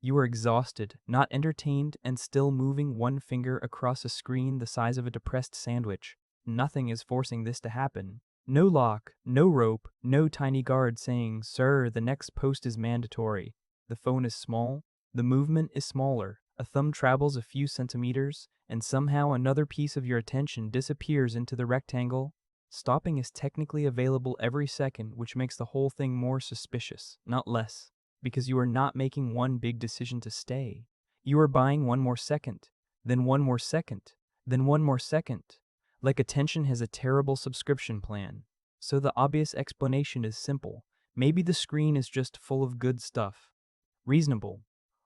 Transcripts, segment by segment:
You are exhausted, not entertained, and still moving one finger across a screen the size of a depressed sandwich. Nothing is forcing this to happen. No lock, no rope, no tiny guard saying, "Sir, the next post is mandatory." The phone is small, the movement is smaller. A thumb travels a few centimeters, and somehow another piece of your attention disappears into the rectangle. Stopping is technically available every second, which makes the whole thing more suspicious, not less, because you are not making one big decision to stay. You are buying one more second, then one more second, then one more second. Like attention has a terrible subscription plan. So the obvious explanation is simple. Maybe the screen is just full of good stuff. Reasonable.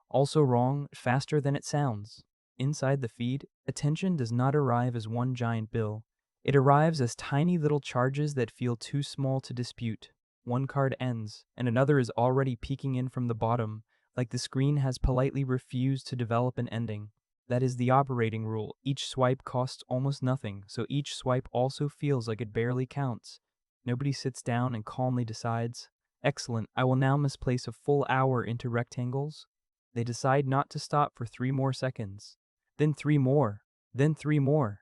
Also wrong, faster than it sounds. Inside the feed, attention does not arrive as one giant bill. It arrives as tiny little charges that feel too small to dispute. One card ends, and another is already peeking in from the bottom, like the screen has politely refused to develop an ending. That is the operating rule. Each swipe costs almost nothing, so each swipe also feels like it barely counts. Nobody sits down and calmly decides, "Excellent, I will now misplace a full hour into rectangles." They decide not to stop for 3 more seconds. Then 3 more. Then 3 more.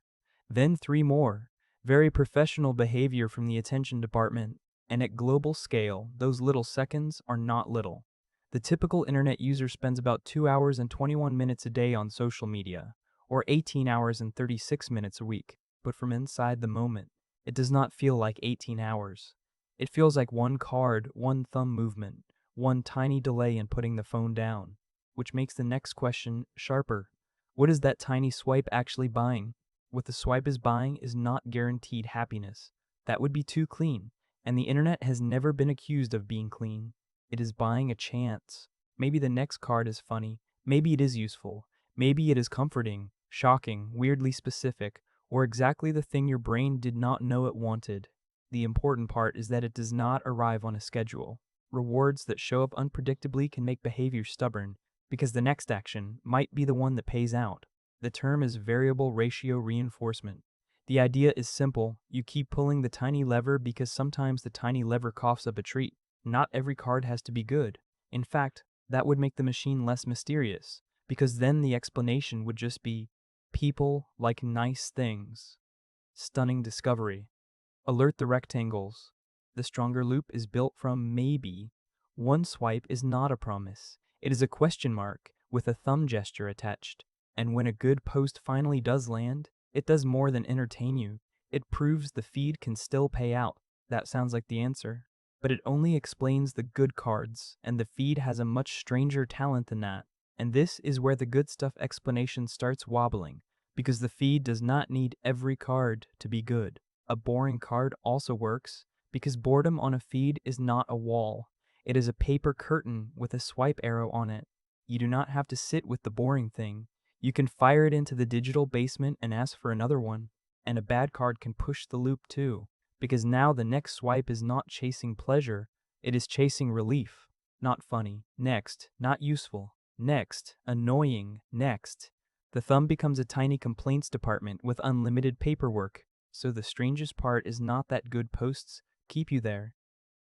Then 3 more. Very professional behavior from the attention department. And at global scale, those little seconds are not little. The typical internet user spends about 2 hours and 21 minutes a day on social media, or 18 hours and 36 minutes a week. But from inside the moment, it does not feel like 18 hours. It feels like one card, one thumb movement, one tiny delay in putting the phone down, which makes the next question sharper. What is that tiny swipe actually buying? What the swipe is buying is not guaranteed happiness. That would be too clean, and the internet has never been accused of being clean. It is buying a chance. Maybe the next card is funny, maybe it is useful, maybe it is comforting, shocking, weirdly specific, or exactly the thing your brain did not know it wanted. The important part is that it does not arrive on a schedule. Rewards that show up unpredictably can make behavior stubborn, because the next action might be the one that pays out. The term is variable ratio reinforcement. The idea is simple. You keep pulling the tiny lever because sometimes the tiny lever coughs up a treat. Not every card has to be good. In fact, that would make the machine less mysterious, because then the explanation would just be, people like nice things. Stunning discovery. Alert the rectangles. The stronger loop is built from maybe. One swipe is not a promise. It is a question mark with a thumb gesture attached. And when a good post finally does land, it does more than entertain you. It proves the feed can still pay out. That sounds like the answer. But it only explains the good cards, and the feed has a much stranger talent than that. And this is where the good stuff explanation starts wobbling, because the feed does not need every card to be good. A boring card also works, because boredom on a feed is not a wall. It is a paper curtain with a swipe arrow on it. You do not have to sit with the boring thing. You can fire it into the digital basement and ask for another one. And a bad card can push the loop too, because now the next swipe is not chasing pleasure, it is chasing relief. Not funny. Next. Not useful. Next. Annoying. Next. The thumb becomes a tiny complaints department with unlimited paperwork. So the strangest part is not that good posts keep you there.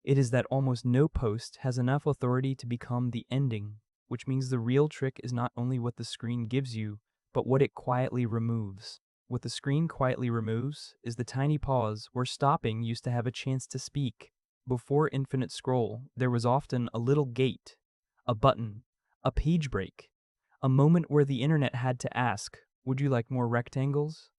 It is that almost no post has enough authority to become the ending, which means the real trick is not only what the screen gives you, but what it quietly removes. What the screen quietly removes is the tiny pause where stopping used to have a chance to speak. Before infinite scroll, there was often a little gate, a button, a page break, a moment where the internet had to ask, "Would you like more rectangles?"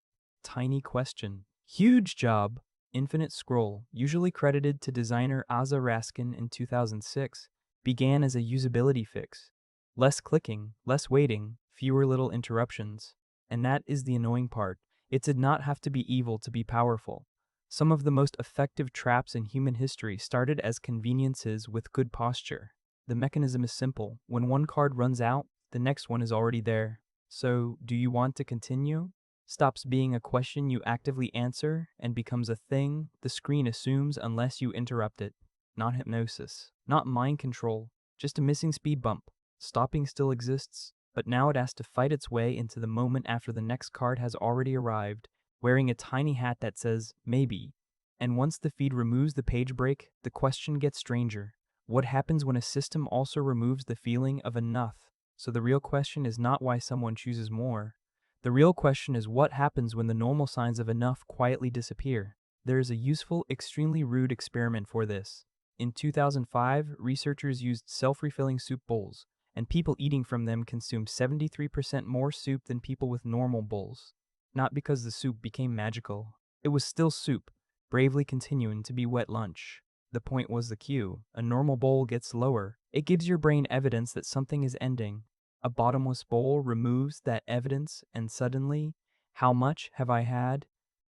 Tiny question. Huge job! Infinite Scroll, usually credited to designer Asa Raskin in 2006, began as a usability fix. Less clicking, less waiting, fewer little interruptions. And that is the annoying part. It did not have to be evil to be powerful. Some of the most effective traps in human history started as conveniences with good posture. The mechanism is simple. When one card runs out, the next one is already there. So, do you want to continue? Stops being a question you actively answer and becomes a thing the screen assumes unless you interrupt it. Not hypnosis, not mind control, just a missing speed bump. Stopping still exists, but now it has to fight its way into the moment after the next card has already arrived, wearing a tiny hat that says, maybe. And once the feed removes the page break, the question gets stranger. What happens when a system also removes the feeling of enough? So the real question is not why someone chooses more. The real question is what happens when the normal signs of enough quietly disappear. There is a useful, extremely rude experiment for this. In 2005, researchers used self-refilling soup bowls, and people eating from them consumed 73% more soup than people with normal bowls. Not because the soup became magical. It was still soup, bravely continuing to be wet lunch. The point was the cue. A normal bowl gets lower. It gives your brain evidence that something is ending. A bottomless bowl removes that evidence, and suddenly, how much have I had?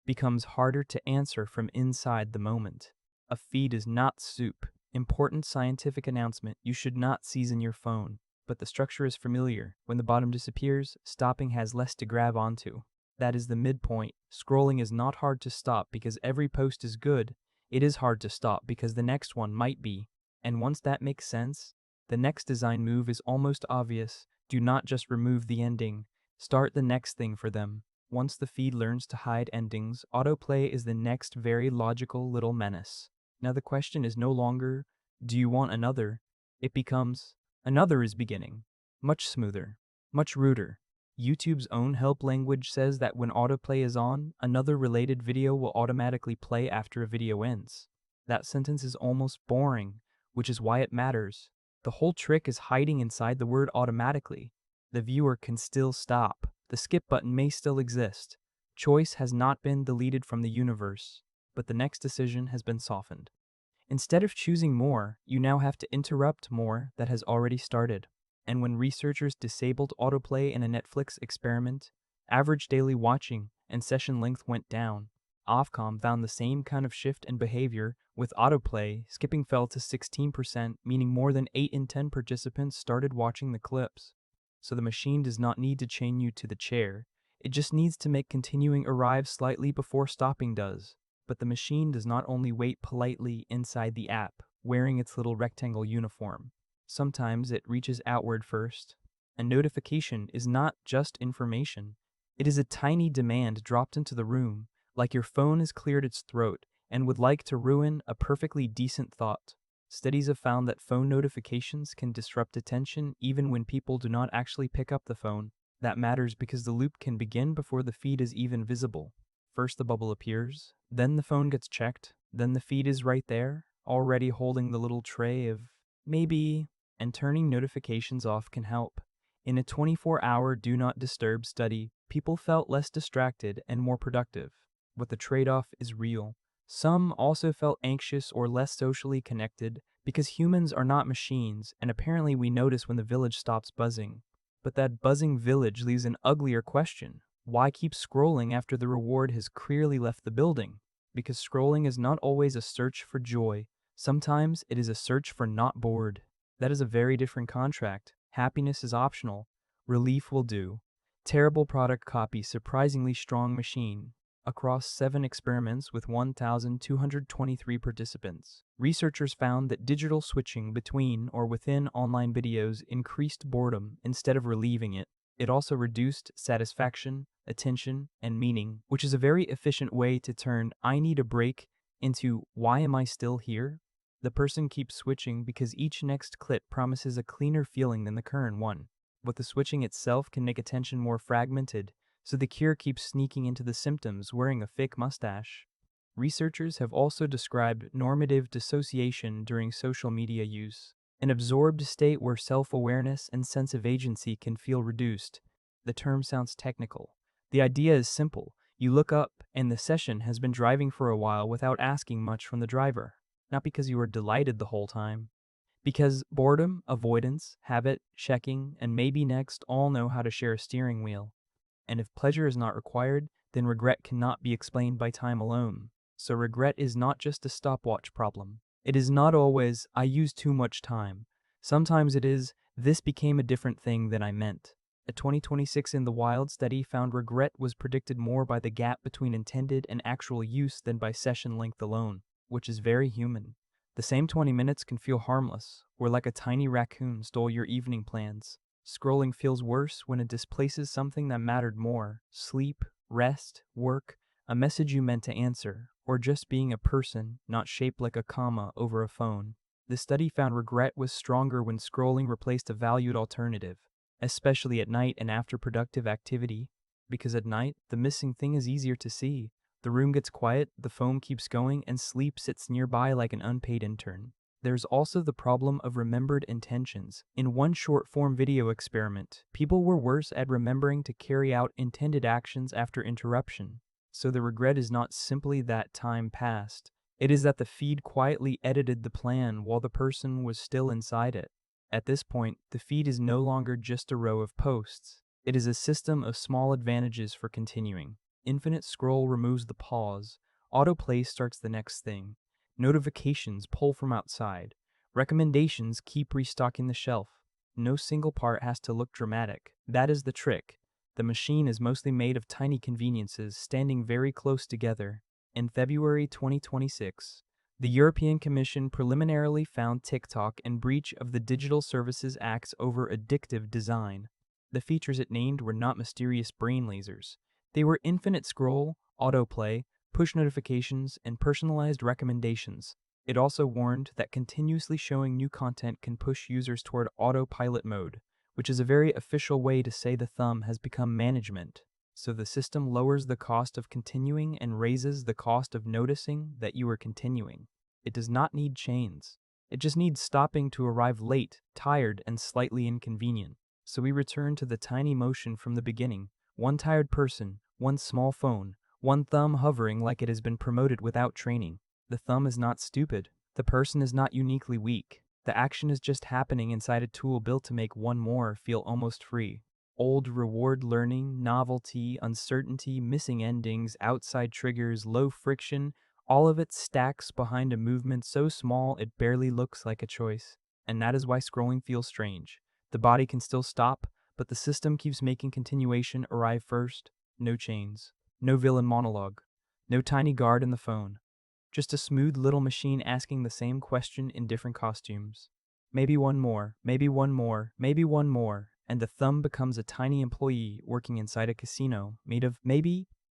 Becomes harder to answer from inside the moment. A feed is not soup. Important scientific announcement: you should not season your phone. But the structure is familiar. When the bottom disappears, stopping has less to grab onto. That is the midpoint. Scrolling is not hard to stop because every post is good. It is hard to stop because the next one might be. And once that makes sense, the next design move is almost obvious. Do not just remove the ending. Start the next thing for them. Once the feed learns to hide endings, autoplay is the next very logical little menace. Now the question is no longer, do you want another? It becomes, another is beginning. Much smoother. Much ruder. YouTube's own help language says that when autoplay is on, another related video will automatically play after a video ends. That sentence is almost boring, which is why it matters. The whole trick is hiding inside the word automatically. The viewer can still stop. The skip button may still exist. Choice has not been deleted from the universe, but the next decision has been softened. Instead of choosing more, you now have to interrupt more that has already started. And when researchers disabled autoplay in a Netflix experiment, average daily watching and session length went down. Ofcom found the same kind of shift in behavior. With autoplay, skipping fell to 16%, meaning more than 8 in 10 participants started watching the clips. So the machine does not need to chain you to the chair. It just needs to make continuing arrive slightly before stopping does. But the machine does not only wait politely inside the app, wearing its little rectangle uniform. Sometimes it reaches outward first. A notification is not just information. It is a tiny demand dropped into the room, like your phone has cleared its throat and would like to ruin a perfectly decent thought. Studies have found that phone notifications can disrupt attention even when people do not actually pick up the phone. That matters because the loop can begin before the feed is even visible. First the bubble appears, then the phone gets checked, then the feed is right there, already holding the little tray of maybe, and turning notifications off can help. In a 24-hour do not disturb study, people felt less distracted and more productive. But the trade-off is real. Some also felt anxious or less socially connected because humans are not machines, and apparently we notice when the village stops buzzing. But that buzzing village leaves an uglier question. Why keep scrolling after the reward has clearly left the building? Because scrolling is not always a search for joy. Sometimes it is a search for not bored. That is a very different contract. Happiness is optional. Relief will do. Terrible product copy, surprisingly strong machine. Across 7 experiments with 1,223 participants, researchers found that digital switching between or within online videos increased boredom instead of relieving it. It also reduced satisfaction, attention, and meaning, which is a very efficient way to turn "I need a break" into "why am I still here?" The person keeps switching because each next clip promises a cleaner feeling than the current one. But the switching itself can make attention more fragmented, so the cure keeps sneaking into the symptoms, wearing a fake mustache. Researchers have also described normative dissociation during social media use, an absorbed state where self-awareness and sense of agency can feel reduced. The term sounds technical. The idea is simple. You look up, and the session has been driving for a while without asking much from the driver. Not because you were delighted the whole time. Because boredom, avoidance, habit, checking, and maybe next all know how to share a steering wheel. And if pleasure is not required, then regret cannot be explained by time alone. So regret is not just a stopwatch problem. It is not always, I used too much time. Sometimes it is, this became a different thing than I meant. A 2026 In the Wild study found regret was predicted more by the gap between intended and actual use than by session length alone, which is very human. The same 20 minutes can feel harmless, or like a tiny raccoon stole your evening plans. Scrolling feels worse when it displaces something that mattered more: sleep, rest, work, a message you meant to answer, or just being a person, not shaped like a comma over a phone. The study found regret was stronger when scrolling replaced a valued alternative. especially at night and after productive activity. Because at night, the missing thing is easier to see. The room gets quiet, the phone keeps going, and sleep sits nearby like an unpaid intern. There's also the problem of remembered intentions. In one short-form video experiment, people were worse at remembering to carry out intended actions after interruption. So the regret is not simply that time passed. It is that the feed quietly edited the plan while the person was still inside it. At this point, the feed is no longer just a row of posts. It is a system of small advantages for continuing. Infinite scroll removes the pause. Autoplay starts the next thing. Notifications pull from outside. Recommendations keep restocking the shelf. No single part has to look dramatic. That is the trick. The machine is mostly made of tiny conveniences standing very close together. In February 2026, the European Commission preliminarily found TikTok in breach of the Digital Services Act's over addictive design. The features it named were not mysterious brain lasers. They were infinite scroll, autoplay, push notifications, and personalized recommendations. It also warned that continuously showing new content can push users toward autopilot mode, which is a very official way to say the thumb has become management. So the system lowers the cost of continuing and raises the cost of noticing that you are continuing. It does not need chains. It just needs stopping to arrive late, tired, and slightly inconvenient. So we return to the tiny motion from the beginning. One tired person, one small phone, one thumb hovering like it has been promoted without training. The thumb is not stupid. The person is not uniquely weak. The action is just happening inside a tool built to make one more feel almost free. Old reward learning, novelty, uncertainty, missing endings, outside triggers, low friction, all of it stacks behind a movement so small it barely looks like a choice. And that is why scrolling feels strange. The body can still stop, but the system keeps making continuation arrive first. No chains. No villain monologue. No tiny guard in the phone. Just a smooth little machine asking the same question in different costumes. Maybe one more, maybe one more, maybe one more, and the thumb becomes a tiny employee working inside a casino made of maybe